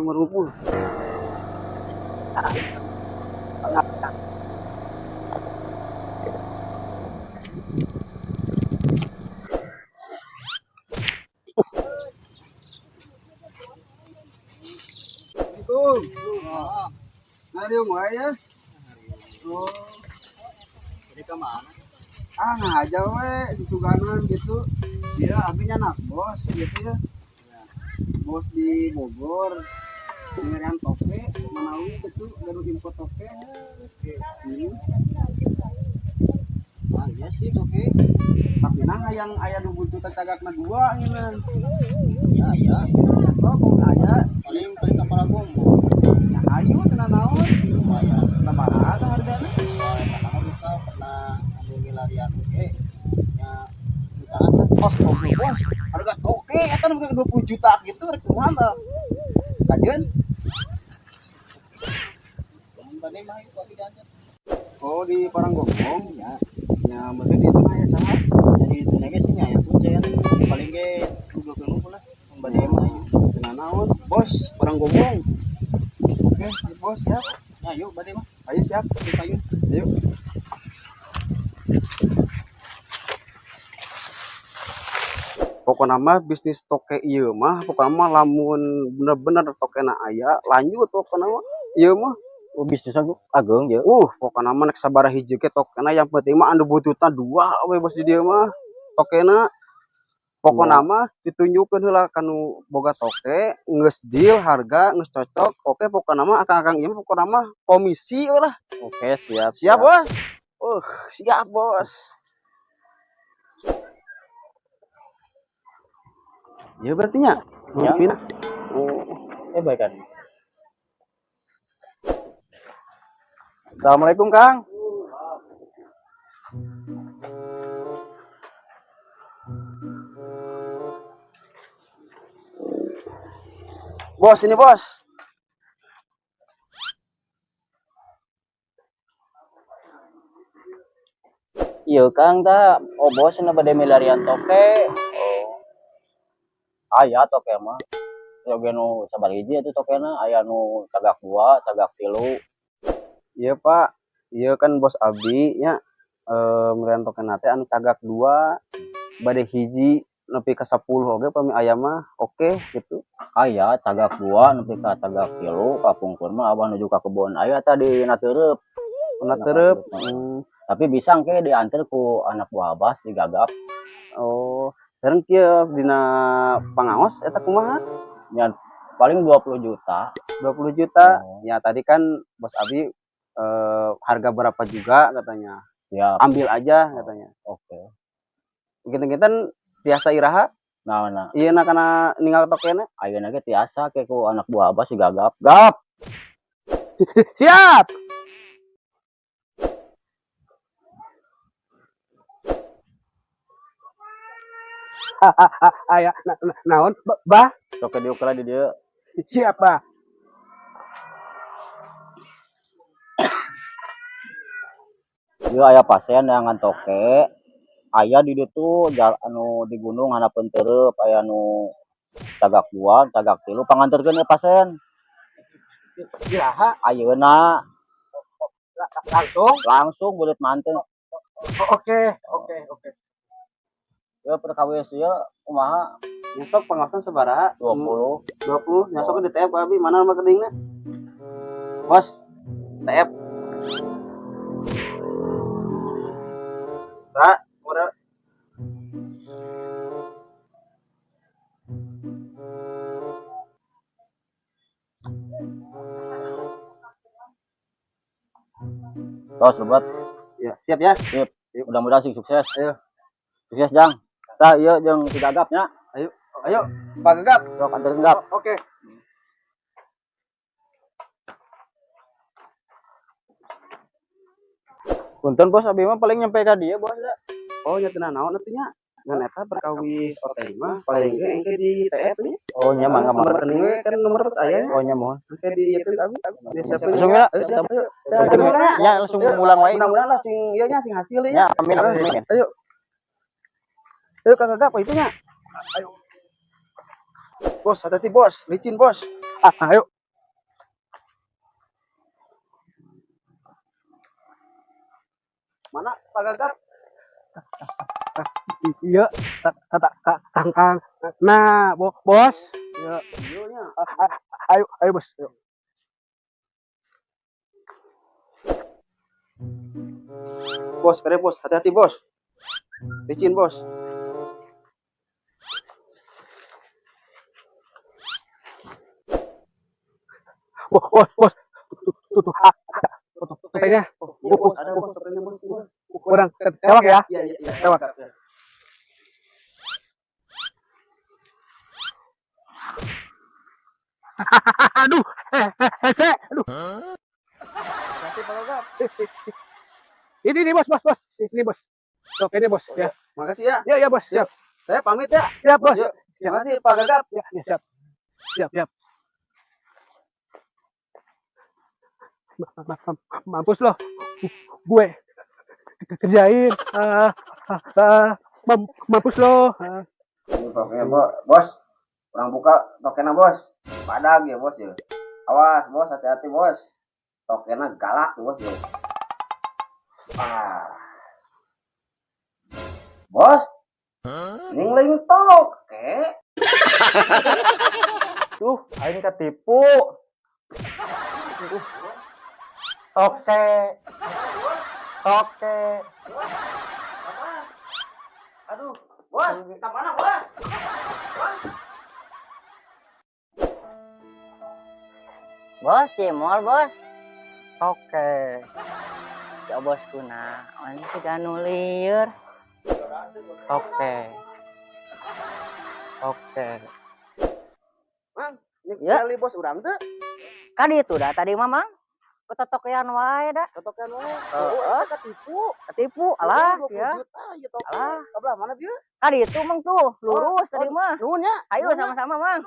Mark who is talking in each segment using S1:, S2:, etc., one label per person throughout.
S1: merumpul. Assalamualaikum. Nah, dia mulai ya. Oh,
S2: Jadi kemana?
S1: ngajak we susuganan gitu. Dia abinya anak bos gitu ya. Bos di Bogor. Pengirian toke, Manawi gitu, baru impor toke.
S2: Ah iya sih oke.
S1: Tapi nah yang ayah dubu juta cagakna dua ini.
S2: Ya ya.
S1: So kok ayah,
S2: Paling paling kapal gombo.
S1: nah ayo tenan naon.
S2: Lumayan.
S1: Sabaraha hargana?
S2: Soalnya kakak kita pernah ambil milarian oke. Ya jutaan lah.
S1: Bos, bos. Harga toke eta nu 20 juta gitu rek kumaha. Kajeun.
S2: Tadi mah itu kopi dan
S1: Oh, di Paranggonggong ya. Ya, maksudnya itu mah ya saha?
S2: jadi itu nege sih ya kucing paling ge 20 pula. Mbak mah
S1: Tenan naon? Bos, Paranggonggong. Oke, bos siap.
S2: ya yuk bade mah.
S1: Ayo siap.
S2: Ayo.
S1: Ayo. Pokoknya mah bisnis toke ieu mah pokoknya mah lamun bener-bener tokena aya lanjut pokoknya mah ieu mah
S2: Bisnis aku ageng ya.
S1: pokoknya mah nek sabaraha hiji ke tokena yang penting mah anu bututna dua we bos di dieu mah tokena pokoknya mah ditunjukkeun heula kanu boga toke geus deal harga geus cocok oke pokoknya mah akang-akang ieu pokoknya mah komisi we lah.
S2: Oke siap.
S1: Siap bos. Siap bos. Ya berarti nya.
S2: Ya.
S1: Oh.
S2: Baik kan.
S1: Assalamualaikum Kang. Bos ini bos.
S2: Iya Kang ta, oh bos na bade milarian toke. Oh. Aya toke mah. Yoge nu sabar hiji atuh tokena, aya nu tagak 2, tagak 3.
S1: Iya Pak. Iya kan bos Abi nya meureun token teh anu tagak 2 bade hiji nepi ka 10 oge pami aya mah oke gitu.
S2: Aya tagak 2 nepi ka tagak 3, kapungkur mah abah nuju ka kebon aya tadi na teureub.
S1: Pernah terep.
S2: Tapi bisa engke diantar ku anak buah abah digagap.
S1: Oh, sekarang kieu dina pangaos eta kumaha?
S2: Ya paling 20 juta.
S1: 20 juta.
S2: Oh.
S1: Ya tadi kan bos Abi harga berapa juga katanya.
S2: Ya,
S1: Ambil aja katanya.
S2: oke.
S1: Geuting-geuting tiasa iraha.
S2: Nah,
S1: Ieu na kana ninggal tokena.
S2: ayeuna ge tiasa ke ku anak buah abah si gagap.
S1: Gap. Siap. Aya naon bah?
S2: Toke diukur di dieu.
S1: Siap bah.
S2: Ieu aya pasien yang ngan toke. Aya di ditu anu di gunung hanapeun teureub, aya nu tagak 2, tagak 3 panganterkeun ieu pasien.
S1: Iraha
S2: Ayeuna
S1: langsung.
S2: bulit manten.
S1: Oke.
S2: Ieu perkawis ieu kumaha?
S1: Nyesok pengawasan sabaraha?
S2: 20.
S1: 20. Nyesok di TF Abi mana nama kedingna? Bos. TF. Ra, modal.
S2: Tos lebat.
S1: Ya, siap ya.
S2: Sip. Mudah-mudahan sing sukses.
S1: Ayo.
S2: Sukses Jang. Tah ieu jeung si gagapnya.
S1: Ayo, Pak Gagap.
S2: Sok anterin gap.
S1: Oke.
S2: Punten bos abi mah paling nyampe ka dieu bos da.
S1: Oh, nya tenan naon atuh nya? Ngan eta perkawis OTI mah paling ge engke di TF nya.
S2: Oh nya mangga
S1: Nomor
S2: mangga.
S1: rekening we kan nomor tos aya.
S2: Oh nya mohon.
S1: Engke di ieu Abi.
S2: Langsung ya.
S1: Siap.
S2: Ya langsung mulang wae.
S1: Mudah-mudahan lah sing ieu nya sing hasil
S2: Ya
S1: ya.
S2: amin amin.
S1: Ayo. Ayo Kang Gagap itu nya. Ayo. Bos, hati-hati bos, licin bos. Ayo. Pak Gagap.
S3: Iya, kang. Nah, bos.
S1: Iya, iya nya.
S3: Ayo bos. Ayo.
S1: Bos, kere bos, hati-hati bos. Licin bos.
S3: Bos. Tuh. Topengnya.
S1: Bos, ada bos, topengnya bos.
S3: Kurang tewak ya.
S1: Iya.
S3: Tewak. Aduh. Hese. Aduh.
S1: Kasih Pak Gagap.
S3: Ini bos. Ini bos. Oke, ini bos. Ya.
S1: Makasih ya.
S3: Ya bos. Siap.
S1: Saya pamit ya.
S3: Siap bos.
S1: Yuk. Makasih Pak Gagap.
S3: Ya, siap. Mampus loh. Gue kerjain. Mampus loh.
S1: Ini pokoknya bos. Kurang buka tokennya bos. Padag ya bos ya. Awas bos, hati-hati bos. Tokennya galak tuh bos ya. Bos. Ning toke.
S2: Aing ketipu. Oke.
S1: Aduh, bos, kita mana bos?
S4: Bos, cimol bos. Oke. Si bos kuna, ini si ganulir. Oke.
S1: Mang, ini
S4: Ya.
S1: kali bos urang tuh.
S4: Kadi itu dah tadi mamang. Ketotokean wae dah.
S1: Totokan wae.
S4: Heeh.
S1: Ketipu.
S4: Ketipu, alah
S1: 20
S4: sia.
S1: juta ya toke.
S4: Alah.
S1: Kabelah mana dia?
S4: Kadi itu mang tuh, lurus tadi mah.
S1: Nuhun ya.
S4: Ayo sama-sama mang.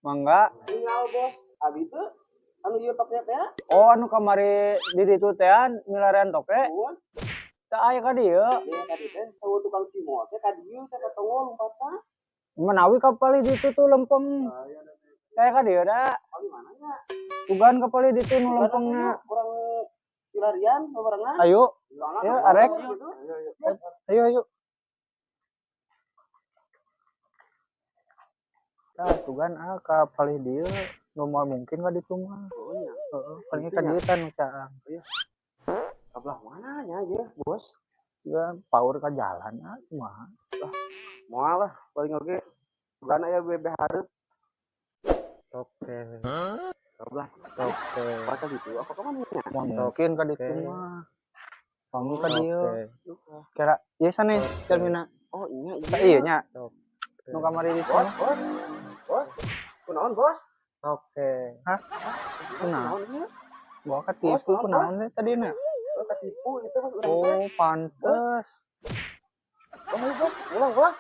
S3: Mangga.
S1: Tinggal bos abi tuh anu ieu toknya teh.
S3: Oh, anu kamari di ditu tean milarian toke.
S1: Nuhun.
S3: Teu aya ka dieu.
S1: Dia tadi teh sawo tukang cimol teh ka dieu cenah tongol lompatna.
S3: Menawi kapali ditu tuh lempeng. Saya ka dieu da.
S1: Paling mana nya?
S3: Tugan kapali ditu nu lempengna.
S1: Kurang pilarian barengan.
S3: Ayo.
S1: Soalna
S3: Ya,
S1: kan
S3: arek.
S1: gitu.
S3: Ayo. Tah, sugan kapali dieu normal mungkin ka ditu mah.
S1: Oh iya.
S3: Heeh, paling ka dieu tah nu caang.
S1: Kabelah mana nya ieu bos?
S3: Ya, power ka jalan kumaha.
S1: Moal lah paling oge. Bukan aya bebe hareup.
S3: Oke.
S1: Kabelah
S3: Oke.
S1: pasal itu apa kemana nya?
S3: Mungkin ka ditu mah. Pami ka dieu. Kira ieu sanes termina.
S1: Oh iya
S3: Sa ieu nya. Nu kamari ditu.
S1: Bos. Kunaon bos?
S3: Oke. Hah? Kunaon?
S1: Kunaon ieu?
S3: Bawa ketipu kunaon teh tadina?
S1: Oh, ketipu itu bos urang teh.
S3: Oh, pantes.
S1: Oh, bos, mulang bos.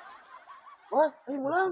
S1: Bos, ayo mulang.